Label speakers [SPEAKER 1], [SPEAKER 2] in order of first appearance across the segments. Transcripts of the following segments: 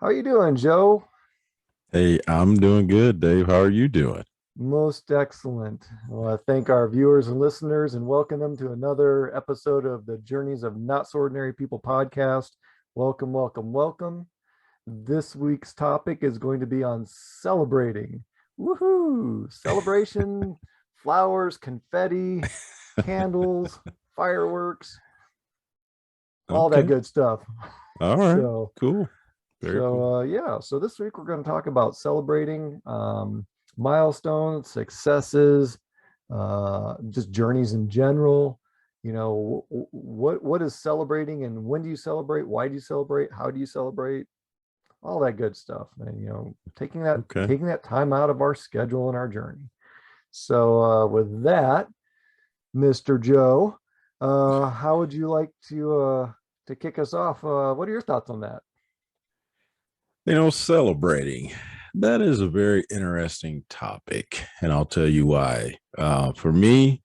[SPEAKER 1] How you doing, Joe?
[SPEAKER 2] Hey, I'm doing good, Dave. How are you doing?
[SPEAKER 1] Most excellent. Well, I thank our viewers and listeners and welcome them to another episode of the Journeys of Not So Ordinary People podcast. Welcome, welcome, welcome. This week's topic is going to be on celebrating. Woohoo! Celebration, flowers, confetti, candles, fireworks, all that
[SPEAKER 2] Okay.
[SPEAKER 1] good stuff.
[SPEAKER 2] All right.
[SPEAKER 1] So,
[SPEAKER 2] Cool. Very cool.
[SPEAKER 1] yeah, so this week we're going to talk about celebrating milestones, successes, just journeys in general. What is celebrating and when do you celebrate? Why do you celebrate? How do you celebrate? All that good stuff. And taking that
[SPEAKER 2] Okay.
[SPEAKER 1] taking that time out of our schedule and our journey. So with that, Mr. Joe, how would you like to kick us off? What are your thoughts on that?
[SPEAKER 2] Celebrating. That is a very interesting topic, and I'll tell you why. For me,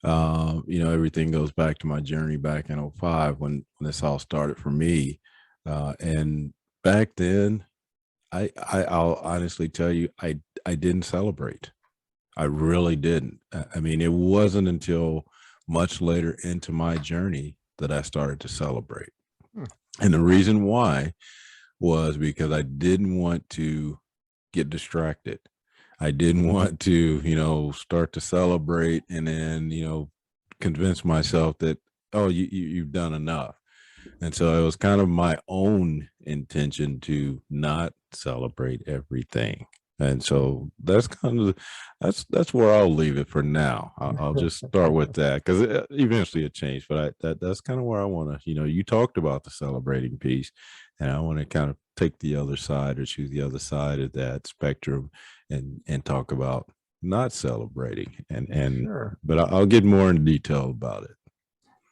[SPEAKER 2] everything goes back to my journey back in '05 when this all started for me. And back then, I'll honestly tell you, I didn't celebrate. I really didn't. I mean, it wasn't until much later into my journey that I started to celebrate.
[SPEAKER 1] Hmm.
[SPEAKER 2] And the reason why was because I didn't want to get distracted. I didn't want to, start to celebrate and then, convince myself that, oh, you've done enough. And so it was kind of my own intention to not celebrate everything. And so that's where I'll leave it for now. I'll just start with that because eventually it changed. But that's kind of where I want to. You talked about the celebrating piece, and I want to kind of take the other side or choose the other side of that spectrum, and talk about not celebrating. And
[SPEAKER 1] Sure.
[SPEAKER 2] but I'll get more in detail about it.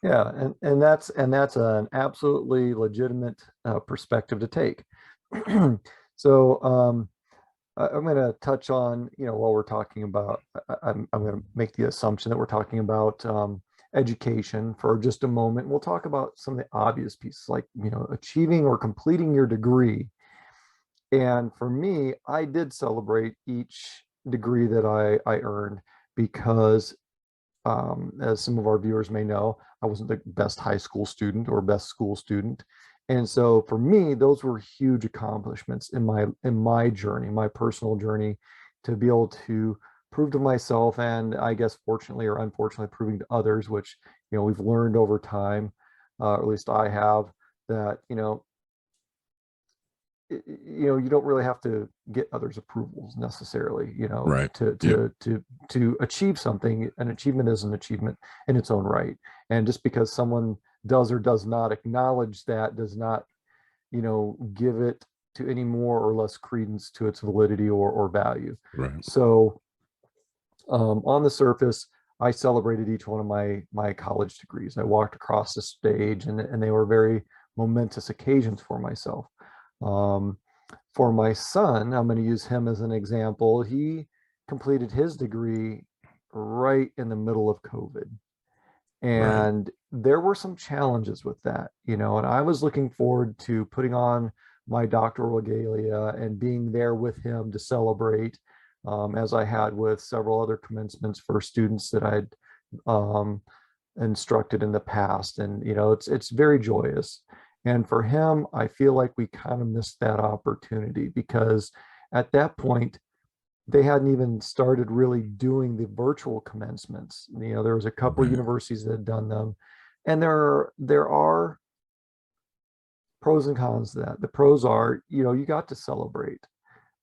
[SPEAKER 1] Yeah, and that's an absolutely legitimate perspective to take. So I'm going to touch on, while we're talking about, I'm going to make the assumption that we're talking about education for just a moment. We'll talk about some of the obvious pieces, like achieving or completing your degree. And for me, I did celebrate each degree that I earned because as some of our viewers may know, I wasn't the best high school student or best school student. And so for me, those were huge accomplishments in my journey, my personal journey, to be able to prove to myself and I guess fortunately or unfortunately proving to others, which we've learned over time, or at least I have, that you don't really have to get others approvals necessarily,
[SPEAKER 2] Right.
[SPEAKER 1] to
[SPEAKER 2] Yep.
[SPEAKER 1] achieve something. An achievement is an achievement in its own right, and just because someone does or does not acknowledge that does not give it to any more or less credence to its validity or value.
[SPEAKER 2] Right.
[SPEAKER 1] So on the surface, I celebrated each one of my college degrees. I walked across the stage, and they were very momentous occasions for myself. Um, for my son, I'm going to use him as an example. He completed his degree right in the middle of COVID.
[SPEAKER 2] Right.
[SPEAKER 1] And there were some challenges with that, and I was looking forward to putting on my doctoral regalia and being there with him to celebrate, as I had with several other commencements for students that I'd um, instructed in the past. And it's very joyous. And for him, I feel like we kind of missed that opportunity because at that point they hadn't even started really doing the virtual commencements. There was a couple of
[SPEAKER 2] Right.
[SPEAKER 1] universities that had done them, and there are pros and cons to that. The pros are, you got to celebrate,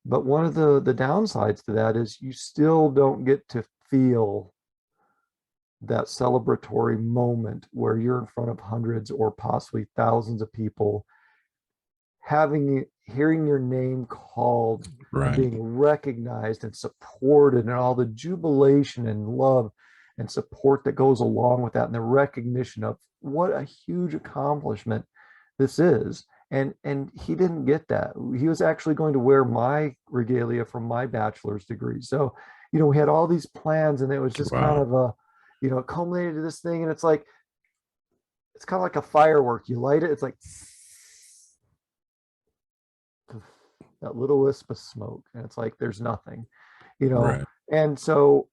[SPEAKER 1] but one of the downsides to that is you still don't get to feel that celebratory moment where you're in front of hundreds or possibly thousands of people, hearing your name called and
[SPEAKER 2] Right.
[SPEAKER 1] being recognized and supported, and all the jubilation and love and support that goes along with that, and the recognition of what a huge accomplishment this is. And he didn't get that. He was actually going to wear my regalia from my bachelor's degree. So we had all these plans, and it was just kind
[SPEAKER 2] Wow.
[SPEAKER 1] of a it culminated to this thing. And it's kind of like a firework. You light it, it's like that little wisp of smoke, and it's like there's nothing, you know.
[SPEAKER 2] Right.
[SPEAKER 1] And so,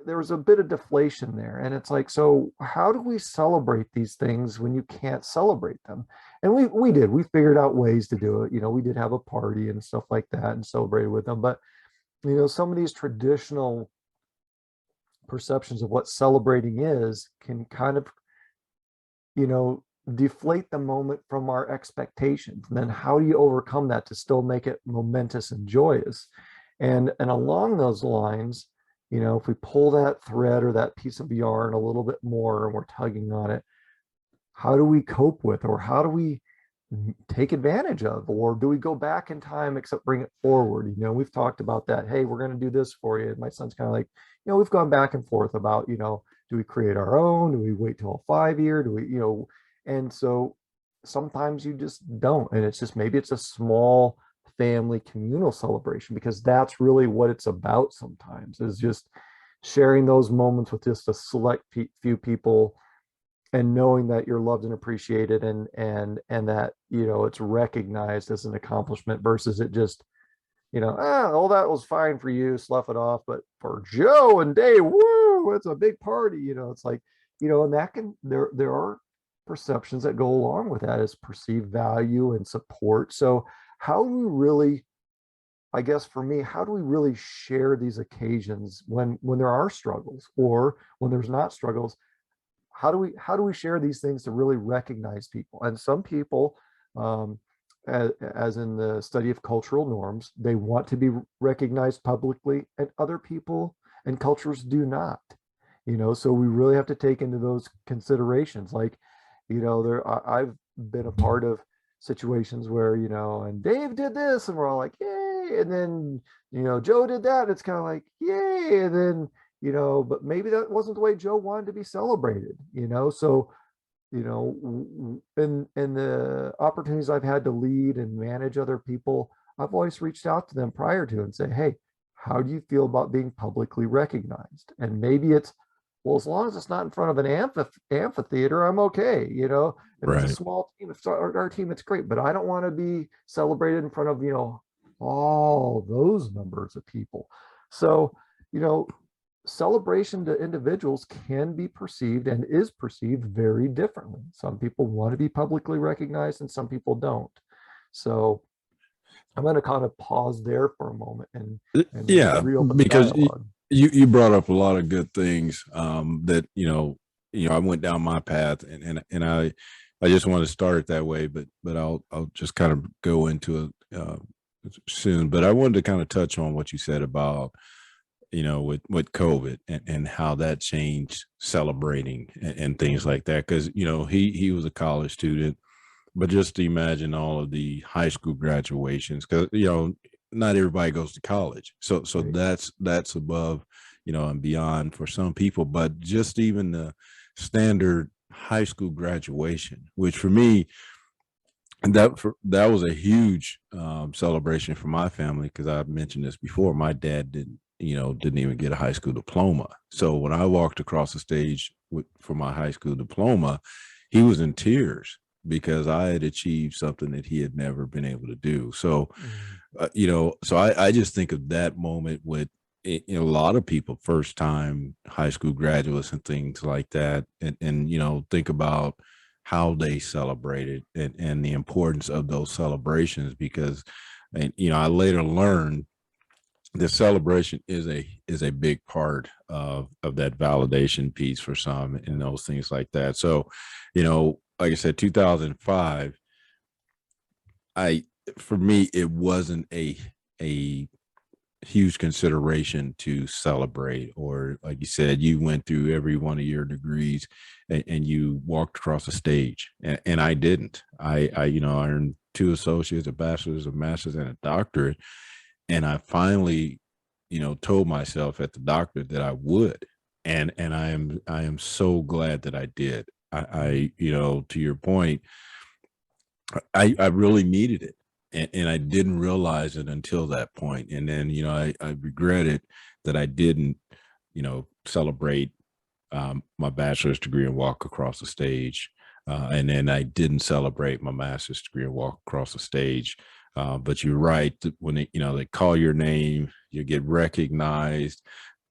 [SPEAKER 1] there was a bit of deflation there, and it's like, so how do we celebrate these things when you can't celebrate them? And we figured out ways to do it. We did have a party and stuff like that and celebrated with them, but some of these traditional perceptions of what celebrating is can kind of, you know, deflate the moment from our expectations. And then how do you overcome that to still make it momentous and joyous? And along those lines, if we pull that thread or that piece of yarn a little bit more and we're tugging on it, how do we cope with, or how do we take advantage of, or do we go back in time except bring it forward? We've talked about that. Hey, we're going to do this for you. My son's kind of like, we've gone back and forth about, do we create our own? Do we wait till a 5 year? Do we, and so sometimes you just don't. And it's just, maybe it's a small family communal celebration, because that's really what it's about sometimes, is just sharing those moments with just a select few people, and knowing that you're loved and appreciated, and that it's recognized as an accomplishment, versus it just, oh, that was fine for you, slough it off, but for Joe and Dave, woo, it's a big party. It's like, and that can, there are perceptions that go along with that, as perceived value and support. So how do we really, I guess for me, how do we really share these occasions when there are struggles, or when there's not struggles? How do we share these things to really recognize people? And some people, as in the study of cultural norms, they want to be recognized publicly, and other people and cultures do not. So we really have to take into those considerations. Like, I've been a part of situations where, and Dave did this, and we're all like, yay, and then Joe did that, and it's kind of like, yay, and then but maybe that wasn't the way Joe wanted to be celebrated. So in the opportunities I've had to lead and manage other people, I've always reached out to them prior to and say, hey, how do you feel about being publicly recognized? And maybe it's, well, as long as it's not in front of an amphitheater, I'm okay. If it's a
[SPEAKER 2] Right.
[SPEAKER 1] small team, if it's our team, it's great, but I don't want to be celebrated in front of all those numbers of people. So you know celebration to individuals can be perceived, and is perceived, very differently. Some people want to be publicly recognized, and some people don't. So I'm going to kind of pause there for a moment, and maybe
[SPEAKER 2] Yeah,
[SPEAKER 1] reopen the
[SPEAKER 2] because
[SPEAKER 1] dialogue.
[SPEAKER 2] you brought up a lot of good things, that I went down my path, and I just want to start it that way, but I'll just kind of go into it soon. But I wanted to kind of touch on what you said about, with COVID, and how that changed celebrating, and things like that. Because he was a college student, but just imagine all of the high school graduations, because not everybody goes to college, so
[SPEAKER 1] Right.
[SPEAKER 2] that's above, and beyond for some people. But just even the standard high school graduation, which for me, that was a huge celebration for my family, because I've mentioned this before. My dad didn't even get a high school diploma. So when I walked across the stage for my high school diploma, he was in tears, because I had achieved something that he had never been able to do. So
[SPEAKER 1] Mm,
[SPEAKER 2] so I just think of that moment with, a lot of people, first time high school graduates and things like that, and think about how they celebrated, and the importance of those celebrations. Because, and I later learned the celebration is a big part of that validation piece for some, and those things like that. So like I said, 2005, I for me, it wasn't a huge consideration to celebrate. Or, like you said, you went through every one of your degrees, and you walked across the stage, and I didn't. I earned two associates, a bachelor's, a master's, and a doctorate. And I finally, told myself at the doctorate that I would. And I am so glad that I did.
[SPEAKER 1] mm,
[SPEAKER 2] To your point, I really needed it. And I didn't realize it until that point. And then, I regretted that I didn't, celebrate my bachelor's degree and walk across the stage. And then I didn't celebrate my master's degree and walk across the stage But you're right. When they call your name, you get recognized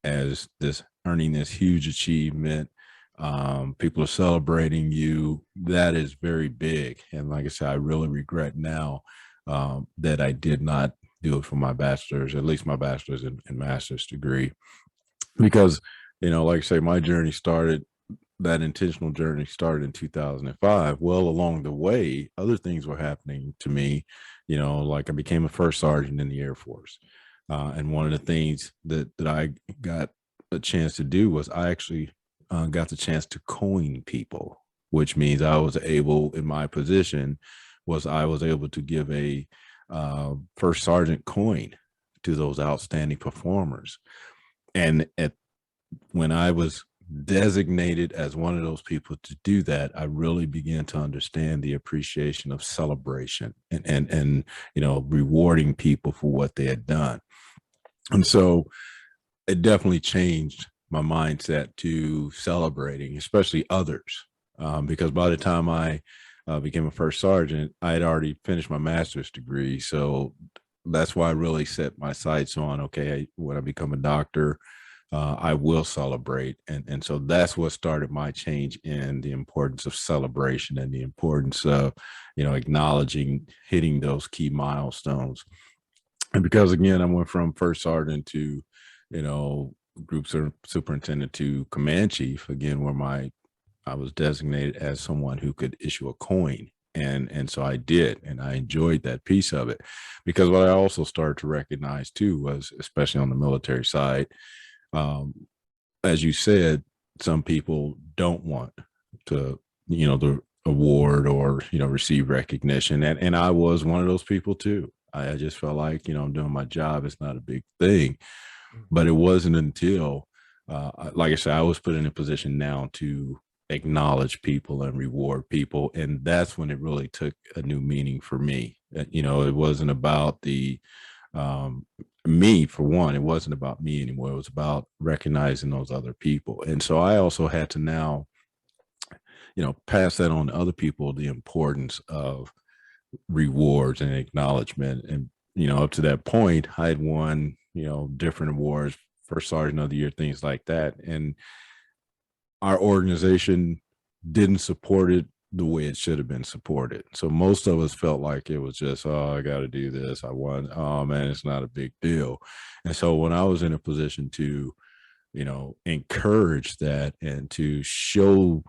[SPEAKER 2] as this earning this huge achievement. People are celebrating you. That is very big. And like I said, I really regret now that I did not do it for my bachelor's, at least my bachelor's and master's degree, because like I say, my journey started. That intentional journey started in 2005. Well, along the way, other things were happening to me. Like I became a first sergeant in the Air Force, and one of the things that I got a chance to do was I actually got the chance to coin people, which means I was able, in my position, I was able to give a first sergeant coin to those outstanding performers. And when I was designated as one of those people to do that, I really began to understand the appreciation of celebration and rewarding people for what they had done. And so it definitely changed my mindset to celebrating, especially others, because by the time I became a first sergeant, I had already finished my master's degree. So that's why I really set my sights on, okay, when I become a doctor, I will celebrate. And so that's what started my change in the importance of celebration and the importance of, acknowledging, hitting those key milestones. And because again, I went from first sergeant to, group superintendent to command chief, again, where I was designated as someone who could issue a coin. And so I did, and I enjoyed that piece of it, because what I also started to recognize too was, especially on the military side, um, as you said, some people don't want to, the award or, receive recognition. And I was one of those people too. I just felt like, I'm doing my job. It's not a big thing. But it wasn't until, like I said, I was put in a position now to acknowledge people and reward people. And that's when it really took a new meaning for me. It wasn't about um, me, for one. It wasn't about me anymore. It was about recognizing those other people. And so I also had to now, pass that on to other people, the importance of rewards and acknowledgement. And, up to that point, I had won, different awards, first sergeant of the year, things like that. And our organization didn't support it the way it should have been supported. So most of us felt like it was just, oh, I got to do this. I won. Oh man, it's not a big deal. And so when I was in a position to, encourage that and to show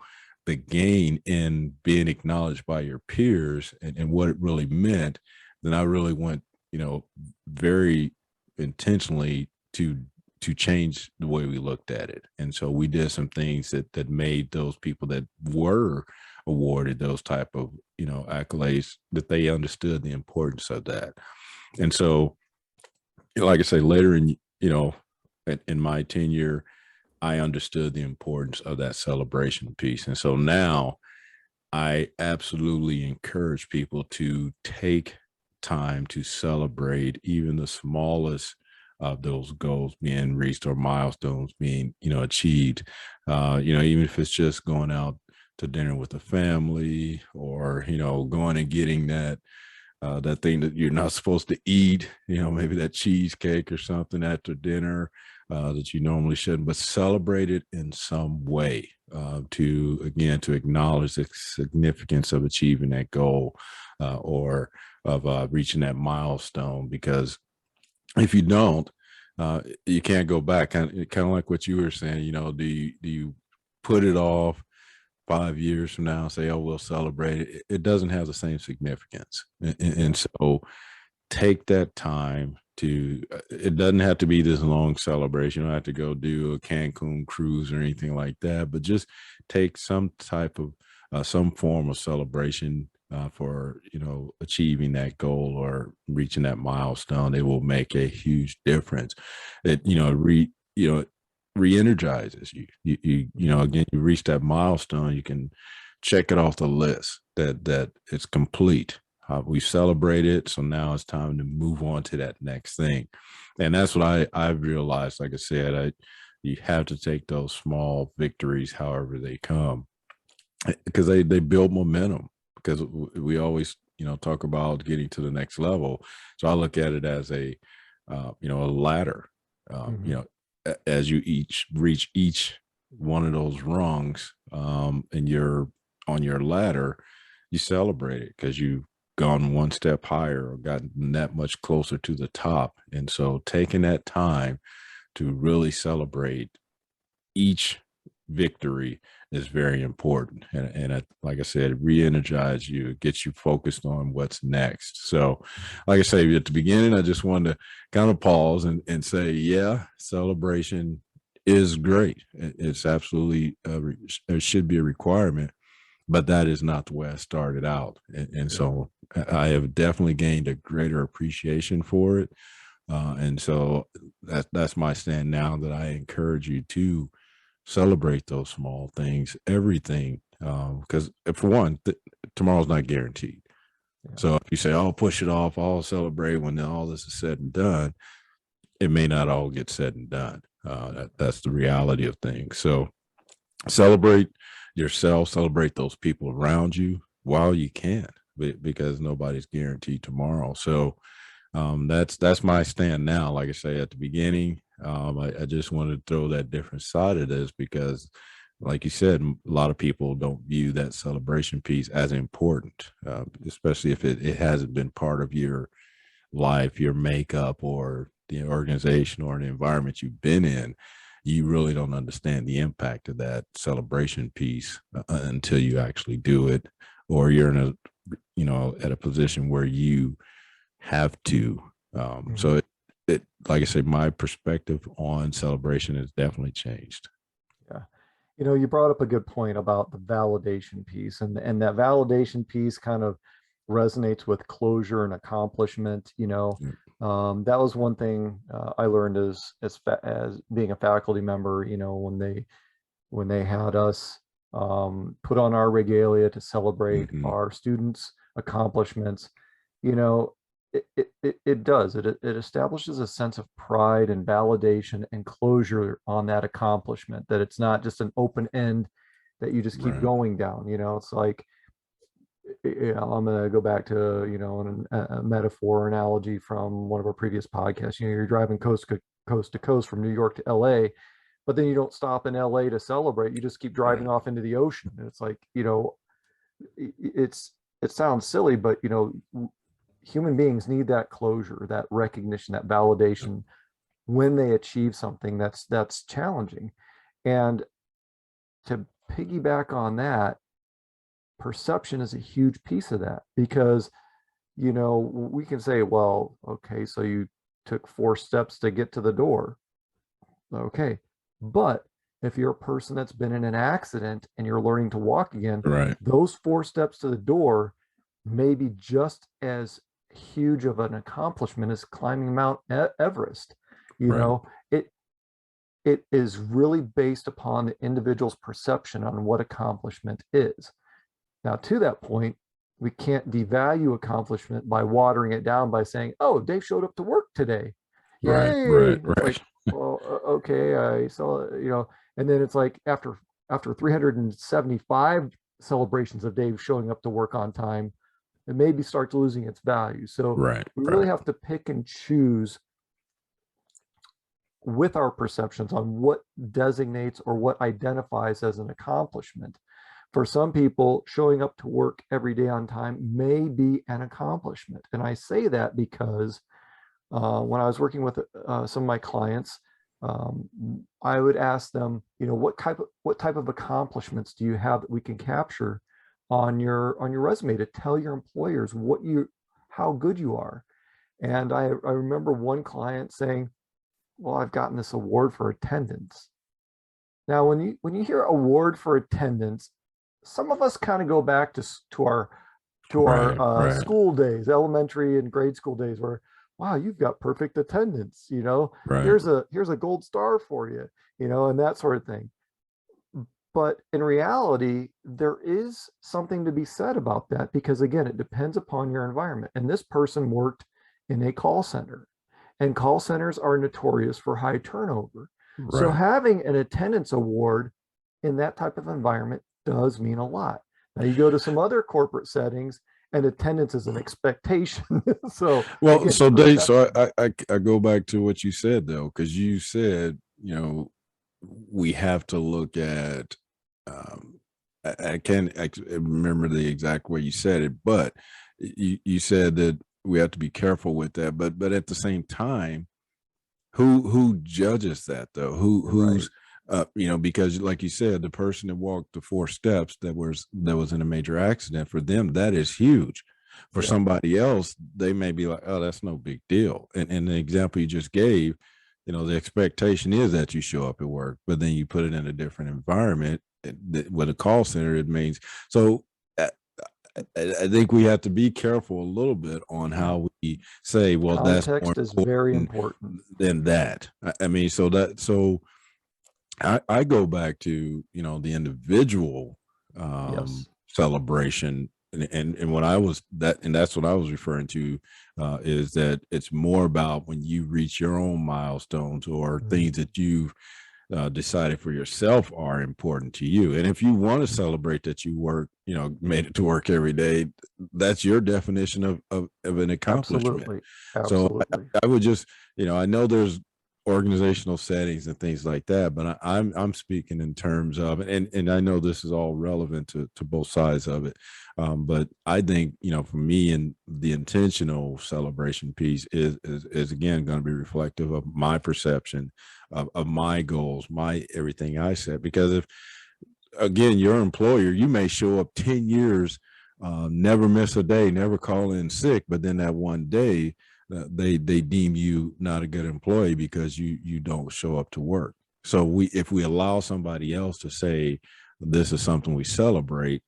[SPEAKER 2] the gain in being acknowledged by your peers and what it really meant, then I really went, very intentionally to change the way we looked at it. And so we did some things that made those people that were awarded those type of, accolades, that they understood the importance of that. And so, like I say, later in, in my tenure, I understood the importance of that celebration piece. And so now I absolutely encourage people to take time to celebrate even the smallest of those goals being reached or milestones being, achieved. Even if it's just going out to dinner with the family, or, going and getting that thing that you're not supposed to eat, maybe that cheesecake or something after dinner that you normally shouldn't, but celebrate it in some way to acknowledge the significance of achieving that goal or of reaching that milestone. Because if you don't, you can't go back. Kind of like what you were saying, do you put it off 5 years from now and say, oh, we'll celebrate it? It doesn't have the same significance. And so take that time to, it doesn't have to be this long celebration. You don't have to go do a Cancun cruise or anything like that, but just take some type of, some form of celebration for, achieving that goal or reaching that milestone. It will make a huge difference. It, re-energizes you. Again, you reach that milestone, you can check it off the list that it's complete. We celebrated, so now it's time to move on to that next thing. And that's what I've realized. Like I said, you have to take those small victories however they come, because they build momentum. Because we always talk about getting to the next level. So I look at it as a ladder.
[SPEAKER 1] Mhm.
[SPEAKER 2] As you each reach each one of those rungs, and you're on your ladder, you celebrate it because you've gone one step higher or gotten that much closer to the top. And so taking that time to really celebrate each victory is very important. Like I said, re-energize you, get you focused on what's next. So, like I say, at the beginning, I just wanted to kind of pause and say, yeah, celebration is great. It's absolutely, it should be a requirement, but that is not the way I started out. And
[SPEAKER 1] Yeah.
[SPEAKER 2] so I have definitely gained a greater appreciation for it. And so that's my stand now, that I encourage you to celebrate those small things, everything. Because for one, tomorrow's not guaranteed.
[SPEAKER 1] Yeah.
[SPEAKER 2] So if you say, "I'll push it off, I'll celebrate when all this is said and done," it may not all get said and done. That's the reality of things. So celebrate yourself, celebrate those people around you while you can, because nobody's guaranteed tomorrow. So that's my stand now. Like I say at the beginning, I just wanted to throw that different side of this because, like you said, a lot of people don't view that celebration piece as important, especially if it hasn't been part of your life, your makeup, or the organization or the environment you've been in. You really don't understand the impact of that celebration piece until you actually do it, or you're in at a position where you have to. So
[SPEAKER 1] Mhm.
[SPEAKER 2] it, like I say, my perspective on celebration has definitely changed.
[SPEAKER 1] Yeah. You brought up a good point about the validation piece, and that validation piece kind of resonates with closure and accomplishment.
[SPEAKER 2] Yeah.
[SPEAKER 1] That was one thing I learned as being a faculty member. When they had us put on our regalia to celebrate
[SPEAKER 2] Mm-hmm.
[SPEAKER 1] our students' accomplishments, you know, it does. It establishes a sense of pride and validation and closure on that accomplishment, that it's not just an open end that you just keep
[SPEAKER 2] Right.
[SPEAKER 1] going down. It's like, I'm going to go back to, a metaphor analogy from one of our previous podcasts. You're driving coast to coast from New York to LA, but then you don't stop in LA to celebrate. You just keep driving
[SPEAKER 2] Right.
[SPEAKER 1] off into the ocean. And it's like, it's, it sounds silly, but human beings need that closure, that recognition, that validation when they achieve something that's challenging. And to piggyback on that, perception is a huge piece of that, because we can say, well, okay, so you took 4 steps to get to the door. Okay. But if you're a person that's been in an accident and you're learning to walk again,
[SPEAKER 2] Right.
[SPEAKER 1] those 4 steps to the door may be just as huge of an accomplishment as climbing Mount Everest. You
[SPEAKER 2] Right.
[SPEAKER 1] know, it it is really based upon the individual's perception on what accomplishment is. Now, to that point, we can't devalue accomplishment by watering it down by saying, "Oh, Dave showed up to work today.
[SPEAKER 2] Right.
[SPEAKER 1] Yay!"
[SPEAKER 2] Right.
[SPEAKER 1] It's
[SPEAKER 2] Right.
[SPEAKER 1] like, well, okay, I saw, and then it's like after 375 celebrations of Dave showing up to work on time, it maybe starts losing its value. So
[SPEAKER 2] Right.
[SPEAKER 1] we really
[SPEAKER 2] Right.
[SPEAKER 1] have to pick and choose with our perceptions on what designates or what identifies as an accomplishment. For some people, showing up to work every day on time may be an accomplishment. And I say that because when I was working with some of my clients, I would ask them, what type of accomplishments do you have that we can capture on your resume to tell your employers how good you are. And I remember one client saying, "Well, I've gotten this award for attendance." Now, when you hear award for attendance, some of us kind of go back to our
[SPEAKER 2] Right. Right.
[SPEAKER 1] school days, elementary and grade school days, where, wow, you've got perfect attendance.
[SPEAKER 2] Right.
[SPEAKER 1] Here's a gold star for you, and that sort of thing. But in reality, there is something to be said about that, because again, it depends upon your environment. And this person worked in a call center, and call centers are notorious for high turnover. So
[SPEAKER 2] Right.
[SPEAKER 1] having an attendance award in that type of environment does mean a lot. Now you go to some other corporate settings, and attendance is an expectation. So
[SPEAKER 2] Well,
[SPEAKER 1] again,
[SPEAKER 2] so Dave, so
[SPEAKER 1] perception.
[SPEAKER 2] I go back to what you said though, because you said, we have to look at, I can't remember the exact way you said it, but you said that we have to be careful with that. But at the same time, who judges that though?
[SPEAKER 1] Right.
[SPEAKER 2] Because like you said, the person that walked the 4 steps that was in a major accident, for them that is huge. For
[SPEAKER 1] Yeah.
[SPEAKER 2] somebody else, they may be like, oh, that's no big deal. And the example you just gave, the expectation is that you show up at work, but then you put it in a different environment. With a call center, it means so. uh, I think we have to be careful a little bit on
[SPEAKER 1] Yeah.
[SPEAKER 2] how we say, well, that's more
[SPEAKER 1] Context is very
[SPEAKER 2] important
[SPEAKER 1] important.
[SPEAKER 2] than that. I mean, so I go back to, the individual
[SPEAKER 1] Yes.
[SPEAKER 2] celebration. And when I was that, and that's what I was referring to, is that it's more about when you reach your own milestones or
[SPEAKER 1] Mhm.
[SPEAKER 2] things that you've decided for yourself are important to you. And if you want to celebrate that you work, made it to work every day, that's your definition of an accomplishment.
[SPEAKER 1] Absolutely.
[SPEAKER 2] So
[SPEAKER 1] Absolutely.
[SPEAKER 2] I would just, I know there's organizational settings and things like that, but I'm speaking in terms of, and I know this is all relevant to both sides of it. But I think, for me, and the intentional celebration piece is again going to be reflective of my perception of my goals, my everything I said. Because if, again, your employer, you may show up 10 years, never miss a day, never call in sick, but then that one day, they deem you not a good employee because you don't show up to work. So if we allow somebody else to say this is something we celebrate,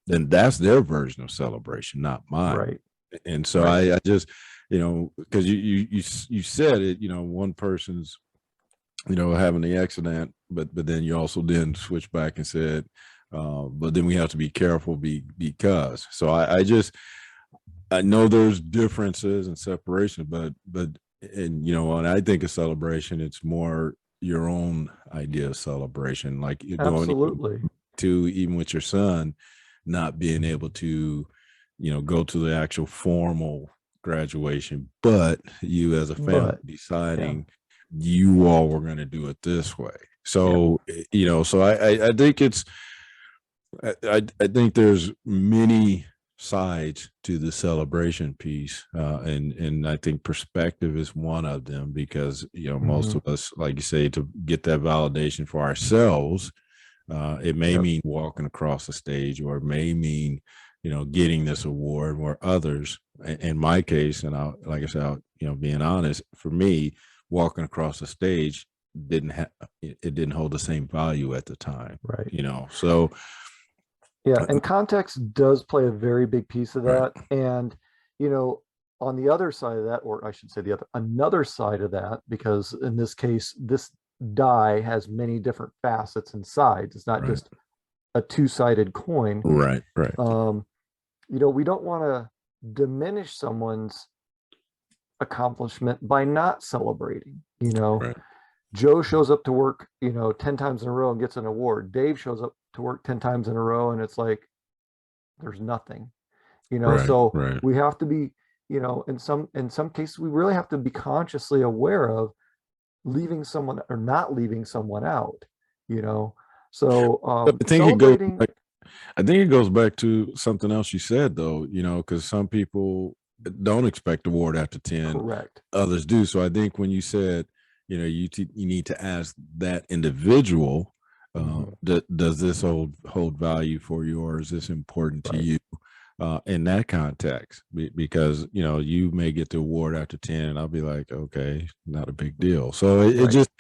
[SPEAKER 2] then that's their version of celebration, not mine.
[SPEAKER 1] Right.
[SPEAKER 2] And so
[SPEAKER 1] Right.
[SPEAKER 2] I just, because you said it, one person's, having the accident, but then you also then switch back and said, but then we have to be careful because. So I know there's differences and separation, but and when I think of celebration, it's more your own idea of celebration, like you're going
[SPEAKER 1] Absolutely.
[SPEAKER 2] to, even with your son not being able to, go to the actual formal graduation, but you as a family
[SPEAKER 1] But yeah.
[SPEAKER 2] deciding you all were going to do it this way.
[SPEAKER 1] Yeah.
[SPEAKER 2] So, so I think I think there's many sides to the celebration piece, and I think perspective is one of them, because most
[SPEAKER 1] Hmm.
[SPEAKER 2] of us, like you say, to get that validation for ourselves, it may
[SPEAKER 1] Yep.
[SPEAKER 2] mean walking across the stage, or it may mean getting this award, where others, in my case, and I, like I said, being honest, for me, walking across the stage didn't have it didn't hold the same value at the time,
[SPEAKER 1] Right.
[SPEAKER 2] so
[SPEAKER 1] Yeah, and context does play a very big piece of
[SPEAKER 2] right.
[SPEAKER 1] that. And, you know, on the other side of that, or I should say another side of that, because in this case, this die has many different facets and sides. It's not
[SPEAKER 2] Right.
[SPEAKER 1] just a two-sided coin.
[SPEAKER 2] Right. Right.
[SPEAKER 1] Um, we don't want to diminish someone's accomplishment by not celebrating.
[SPEAKER 2] Right.
[SPEAKER 1] Joe shows up to work, 10 times in a row and gets an award. Dave shows up to work 10 times in a row and it's like there's nothing.
[SPEAKER 2] Right.
[SPEAKER 1] So
[SPEAKER 2] Right.
[SPEAKER 1] we have to be, in some cases we really have to be consciously aware of leaving someone or not leaving someone out, you know. So
[SPEAKER 2] But
[SPEAKER 1] celebrating.
[SPEAKER 2] I think it goes back to something else you said though, because some people don't expect award after 10,
[SPEAKER 1] Correct.
[SPEAKER 2] others do. So I think when you said, you need to ask that individual,
[SPEAKER 1] Hmm.
[SPEAKER 2] does this hold value for you, or is this important to
[SPEAKER 1] Right.
[SPEAKER 2] you? In that context, because you may get the award after 10, and I'll be like, okay, not a big deal. So it
[SPEAKER 1] Right.
[SPEAKER 2] just,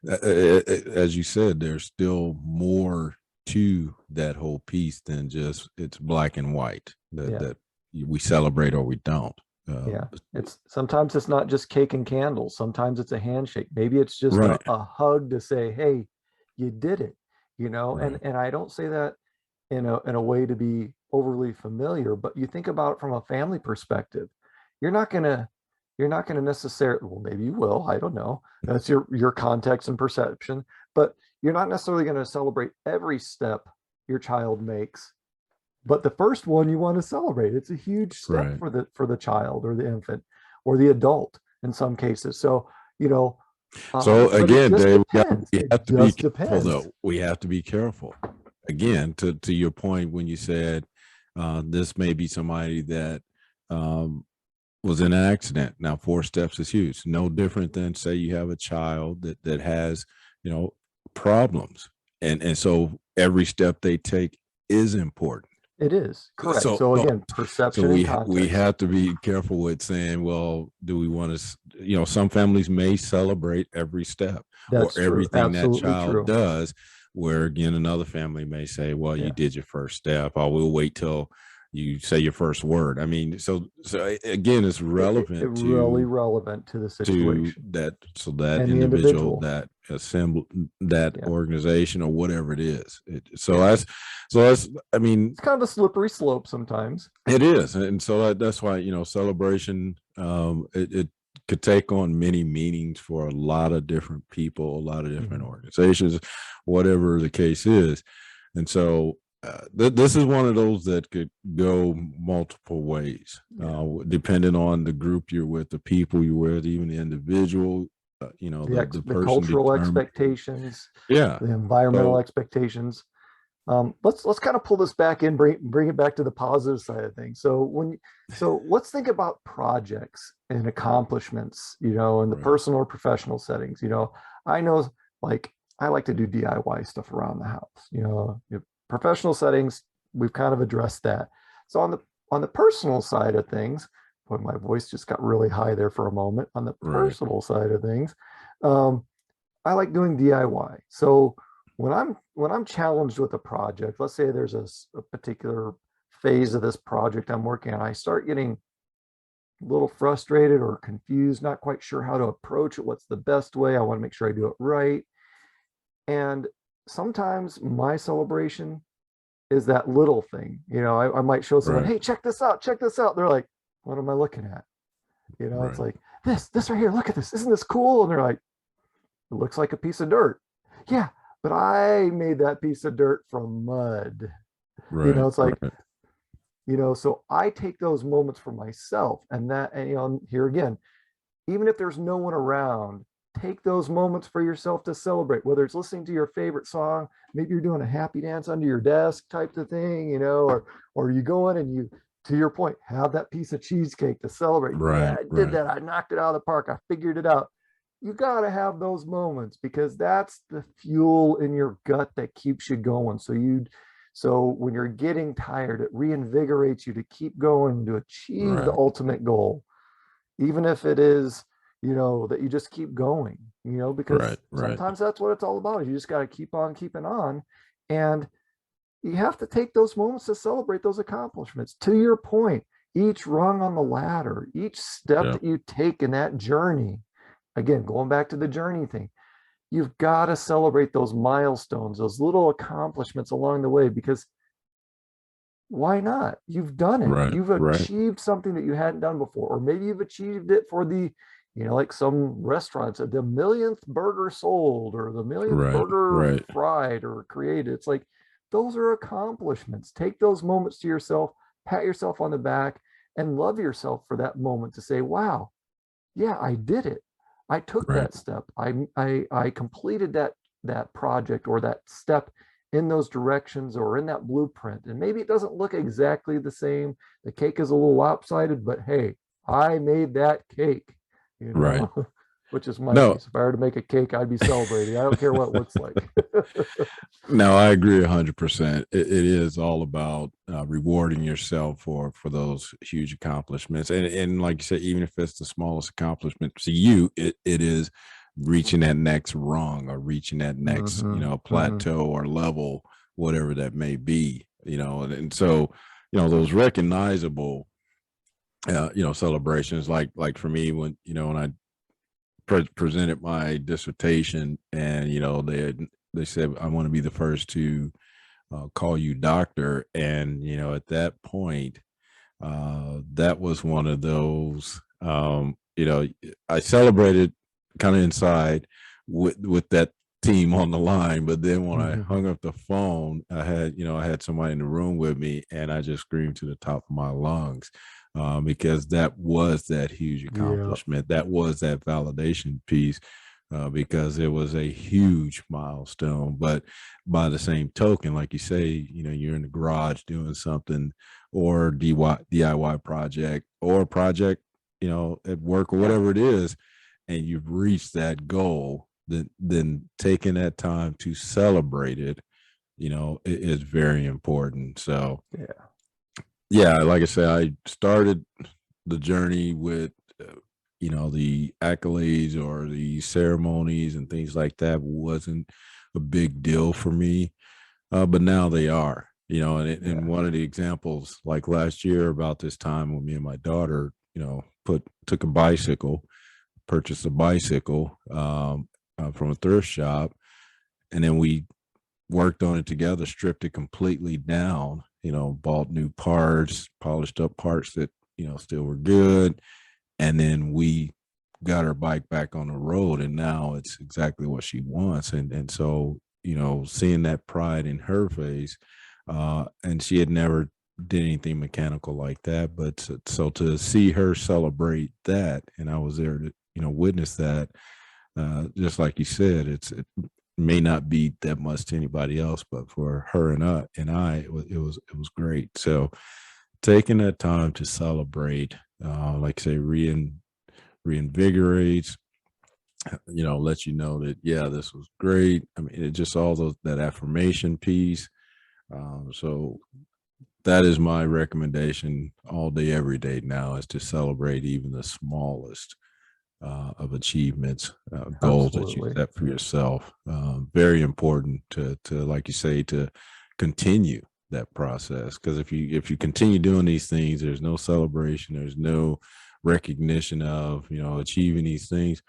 [SPEAKER 2] as you said, there's still more to that whole piece than just it's black and white, that
[SPEAKER 1] Yeah.
[SPEAKER 2] we celebrate or we don't.
[SPEAKER 1] Yeah. It's sometimes it's not just cake and candles. Sometimes it's a handshake. Maybe it's just a,
[SPEAKER 2] Right,
[SPEAKER 1] a hug to say, hey, you did it,
[SPEAKER 2] right,
[SPEAKER 1] and I don't say that in a way to be overly familiar, but you think about it from a family perspective. You're not gonna you're not gonna necessarily, well, maybe you will, I don't know. That's your context and perception, but you're not necessarily gonna celebrate every step your child makes but the first one you want to celebrate. It's a huge step
[SPEAKER 2] Right.
[SPEAKER 1] for the child or the infant or the adult in some cases. So, you know,
[SPEAKER 2] So
[SPEAKER 1] but it
[SPEAKER 2] again,
[SPEAKER 1] just
[SPEAKER 2] Dave,
[SPEAKER 1] depends.
[SPEAKER 2] we
[SPEAKER 1] It
[SPEAKER 2] have to be
[SPEAKER 1] just
[SPEAKER 2] careful
[SPEAKER 1] depends.
[SPEAKER 2] though. We have to be careful. Again, to your point when you said this may be somebody that um, was in an accident. Now, 4 steps is huge. No different than say you have a child that has, you know, problems. And so every step they take is important.
[SPEAKER 1] It is correct.
[SPEAKER 2] So
[SPEAKER 1] So
[SPEAKER 2] so
[SPEAKER 1] again,
[SPEAKER 2] so
[SPEAKER 1] perception and
[SPEAKER 2] we
[SPEAKER 1] context.
[SPEAKER 2] have to be careful with saying, well, do we want to, you know, some families may celebrate every step or
[SPEAKER 1] That's true.
[SPEAKER 2] everything that
[SPEAKER 1] Absolutely
[SPEAKER 2] child
[SPEAKER 1] true.
[SPEAKER 2] does, where again another family may say, well, you
[SPEAKER 1] Yeah.
[SPEAKER 2] did your first step, or we'll wait till you say your first word. I mean, so again, it's
[SPEAKER 1] It
[SPEAKER 2] relevant
[SPEAKER 1] really relevant to the
[SPEAKER 2] to
[SPEAKER 1] situation
[SPEAKER 2] that, so that
[SPEAKER 1] and the
[SPEAKER 2] individual,
[SPEAKER 1] individual.
[SPEAKER 2] that assemble, that
[SPEAKER 1] Yeah.
[SPEAKER 2] organization, or whatever it is. So
[SPEAKER 1] Yeah.
[SPEAKER 2] that's, I mean,
[SPEAKER 1] It's kind of a slippery slope sometimes.
[SPEAKER 2] it is, and so that's why, you know, celebration, it could take on many meanings for a lot of different people, a lot of different
[SPEAKER 1] Mhm.
[SPEAKER 2] organizations, whatever the case is. And so this is one of those that could go multiple ways,
[SPEAKER 1] Yeah.
[SPEAKER 2] depending on the group you're with, the people you're with, even the individual. You know, the
[SPEAKER 1] The
[SPEAKER 2] person
[SPEAKER 1] cultural
[SPEAKER 2] determine.
[SPEAKER 1] expectations,
[SPEAKER 2] Yeah.
[SPEAKER 1] the environmental
[SPEAKER 2] So
[SPEAKER 1] expectations. Let's kind of pull this back in, bring it back to the positive side of things. So let's think about projects and accomplishments, in the
[SPEAKER 2] right,
[SPEAKER 1] personal or professional settings. I know, like, I like to do DIY stuff around the house. Professional settings, we've kind of addressed that. So on the personal side of things, boy, my voice just got really high there for a moment. On the
[SPEAKER 2] right,
[SPEAKER 1] personal side of things, um, I like doing DIY. So when I'm challenged with a project, let's say there's a particular phase of this project I'm working on, I start getting a little frustrated or confused, not quite sure how to approach it. What's the best way? I want to make sure I do it right. And sometimes my celebration is that little thing. I might show someone,
[SPEAKER 2] right,
[SPEAKER 1] hey, check this out, check this out. They're like, what am I looking at? It's
[SPEAKER 2] right,
[SPEAKER 1] like this right here. Look at this. Isn't this cool? And they're like, it looks like a piece of dirt. Yeah, but I made that piece of dirt from mud.
[SPEAKER 2] right,
[SPEAKER 1] It's like,
[SPEAKER 2] right,
[SPEAKER 1] so I take those moments for myself. And here again, even if there's no one around, take those moments for yourself to celebrate, whether it's listening to your favorite song, maybe you're doing a happy dance under your desk type of thing, or you go in and you, to your point, have that piece of cheesecake to celebrate. Yeah,
[SPEAKER 2] right,
[SPEAKER 1] I did
[SPEAKER 2] right,
[SPEAKER 1] that. I knocked it out of the park. I figured it out. You got to have those moments because that's the fuel in your gut that keeps you going. So when you're getting tired, it reinvigorates you to keep going to achieve the
[SPEAKER 2] right,
[SPEAKER 1] ultimate goal, even if it is, that you just keep going, because
[SPEAKER 2] right, right,
[SPEAKER 1] sometimes that's what it's all about. You just got to keep on keeping on. And you have to take those moments to celebrate those accomplishments. To your point, each rung on the ladder, each step
[SPEAKER 2] yeah,
[SPEAKER 1] that you take in that journey, again, going back to the journey thing, you've got to celebrate those milestones, those little accomplishments along the way, because why not? You've done it.
[SPEAKER 2] right,
[SPEAKER 1] You've
[SPEAKER 2] right,
[SPEAKER 1] achieved something that you hadn't done before, or maybe you've achieved it for like some restaurants, the millionth burger sold or the millionth
[SPEAKER 2] right,
[SPEAKER 1] burger
[SPEAKER 2] right,
[SPEAKER 1] fried or created. It's like those are accomplishments. Take those moments to yourself, pat yourself on the back, and love yourself for that moment to say, wow, yeah, I did it. I took
[SPEAKER 2] right,
[SPEAKER 1] that step. I completed that project or that step in those directions or in that blueprint. And maybe it doesn't look exactly the same. The cake is a little lopsided, but hey, I made that cake,
[SPEAKER 2] right.
[SPEAKER 1] which is my
[SPEAKER 2] No,
[SPEAKER 1] piece. If I were to make a cake, I'd be celebrating. I don't care what it looks like.
[SPEAKER 2] no, I agree 100%. It is all about rewarding yourself for those huge accomplishments, and like you said, even if it's the smallest accomplishment to you, it is reaching that next rung or reaching that next,
[SPEAKER 1] Hmm. Hmm.
[SPEAKER 2] plateau or level, whatever that may be, and so, those recognizable, celebrations, like for me, when I presented my dissertation, and they said, I want to be the first to call you doctor. And at that point, that was one of those, I celebrated kind of inside with that team on the line. But then when I
[SPEAKER 1] Mhm.
[SPEAKER 2] hung up the phone, I had somebody in the room with me, and I just screamed to the top of my lungs, because that was that huge
[SPEAKER 1] Yeah,
[SPEAKER 2] accomplishment. That was that validation piece, because it was a huge milestone. But by the same token, like you say, you're in the garage doing something, or DIY project, or a project, at work, or
[SPEAKER 1] yeah,
[SPEAKER 2] whatever it is, and you've reached that goal, then taking that time to celebrate it, is very important. So
[SPEAKER 1] yeah.
[SPEAKER 2] yeah, like I said, I started the journey with the accolades or the ceremonies and things like that wasn't a big deal for me, but now they are. And
[SPEAKER 1] Yeah.
[SPEAKER 2] one of the examples, like last year about this time, when me and my daughter, took a bicycle, purchased a bicycle, from a thrift shop, and then we worked on it together, stripped it completely down, bought new parts, polished up parts that, still were good. And then we got her bike back on the road, and now it's exactly what she wants. And so, seeing that pride in her face, and she had never did anything mechanical like that, but so to see her celebrate that, and I was there to, witness that, just like you said, it may not be that much to anybody else, but for her and I, it was great. So taking that time to celebrate, like say, reinvigorates, let you know that, yeah, this was great. I mean, it just all those, that affirmation piece. So that is my recommendation all day, every day now, is to celebrate even the smallest of achievements, goals that you
[SPEAKER 1] Absolutely.
[SPEAKER 2] set for yourself. Very important to, like you say, to continue that process. Because if you continue doing these things, there's no celebration, there's no recognition of, achieving these things.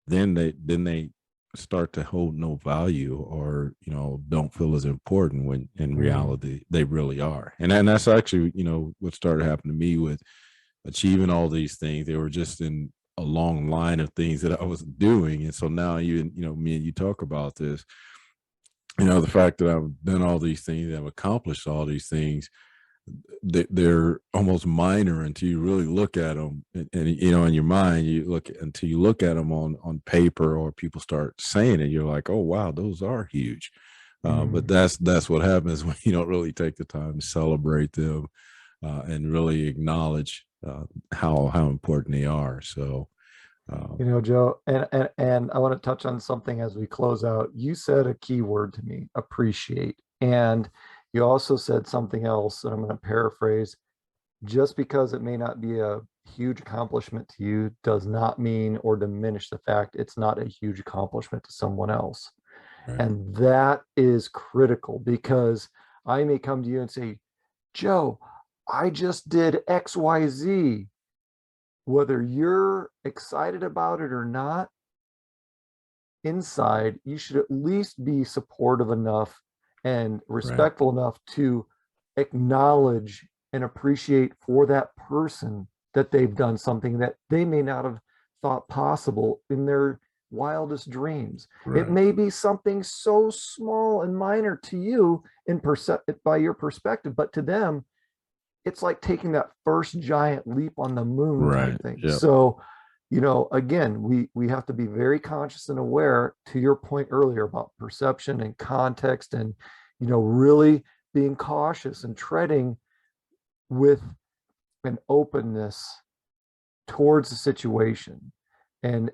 [SPEAKER 2] Then they start to hold no value, or don't feel as important, when in
[SPEAKER 1] Mm.
[SPEAKER 2] reality they really are. And that's actually, what started happening to me with achieving all these things. They were just in a long line of things that I was doing. And so now, me and you talk about this, the fact that I've done all these things, I've accomplished all these things, they're almost minor until you really look at them. And in your mind, until you look at them on paper, or people start saying it, you're like, oh wow, those are huge. But
[SPEAKER 1] Mm.
[SPEAKER 2] that's what happens when you don't really take the time to celebrate them, and really acknowledge, how important they are. So, um,
[SPEAKER 1] Joe, and I want to touch on something as we close out. You said a key word to me, appreciate. And you also said something else, and I'm going to paraphrase. Just because it may not be a huge accomplishment to you does not mean or diminish the fact it's not a huge accomplishment to someone else.
[SPEAKER 2] right,
[SPEAKER 1] And that is critical, because I may come to you and say, Joe, I just did XYZ. Whether you're excited about it or not, inside, you should at least be supportive enough and
[SPEAKER 2] right,
[SPEAKER 1] respectful enough to acknowledge and appreciate for that person that they've done something that they may not have thought possible in their wildest dreams. It
[SPEAKER 2] right,
[SPEAKER 1] may be something so small and minor to you by your perspective, but to them, it's like taking that first giant leap on the moon type
[SPEAKER 2] right.
[SPEAKER 1] thing.
[SPEAKER 2] Yep.
[SPEAKER 1] So, again, we have to be very conscious and aware, to your point earlier about perception and context, and really being cautious and treading with an openness towards the situation, and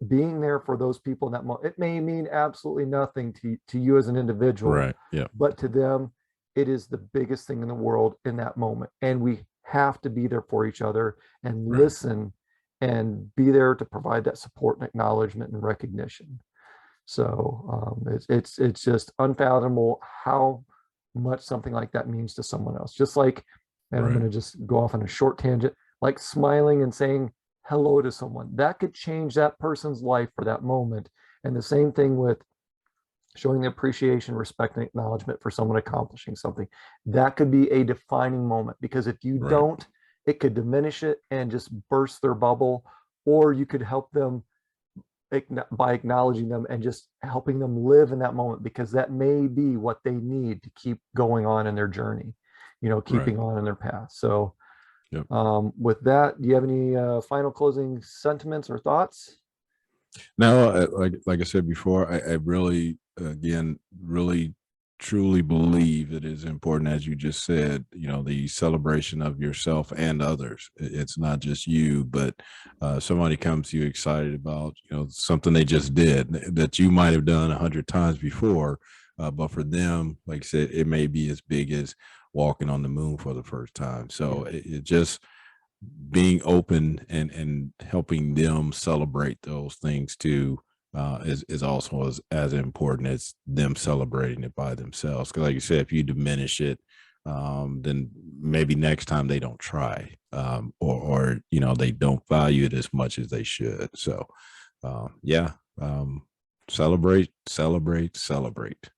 [SPEAKER 1] being there for those people in that moment. It may mean absolutely nothing to you as an individual,
[SPEAKER 2] Right. Yep.
[SPEAKER 1] but to them, it is the biggest thing in the world in that moment. And we have to be there for each other and
[SPEAKER 2] Right.
[SPEAKER 1] listen and be there to provide that support and acknowledgement and recognition. So it's just unfathomable how much something like that means to someone else. Just like, and I'm
[SPEAKER 2] Right.
[SPEAKER 1] going to just go off on a short tangent, like smiling and saying hello to someone that could change that person's life for that moment. And the same thing with showing the appreciation, respect, and acknowledgement for someone accomplishing something. That could be a defining moment, because if you
[SPEAKER 2] Right.
[SPEAKER 1] don't, it could diminish it and just burst their bubble, or you could help them by acknowledging them and just helping them live in that moment, because that may be what they need to keep going on in their journey,
[SPEAKER 2] Right.
[SPEAKER 1] keeping on in their path. So
[SPEAKER 2] Yep.
[SPEAKER 1] with that, do you have any final closing sentiments or thoughts?
[SPEAKER 2] Now, like I said before, I really, again, really truly believe it is important, as you just said, the celebration of yourself and others. It's not just you, but somebody comes to you excited about, something they just did that you might have done 100 times before. But for them, like I said, it may be as big as walking on the moon for the first time. So
[SPEAKER 1] Yeah,
[SPEAKER 2] it just being open and helping them celebrate those things too, is also as important as them celebrating it by themselves. Because like you said, if you diminish it, then maybe next time they don't try, or they don't value it as much as they should. So yeah, celebrate, celebrate, celebrate.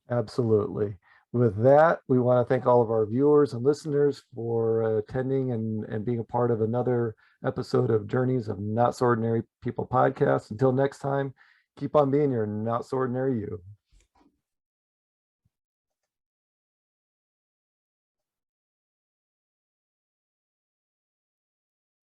[SPEAKER 1] absolutely. With that, we want to thank all of our viewers and listeners for attending and being a part of another episode of Journeys of Not So Ordinary People podcast. Until next time, keep on being your not so ordinary you.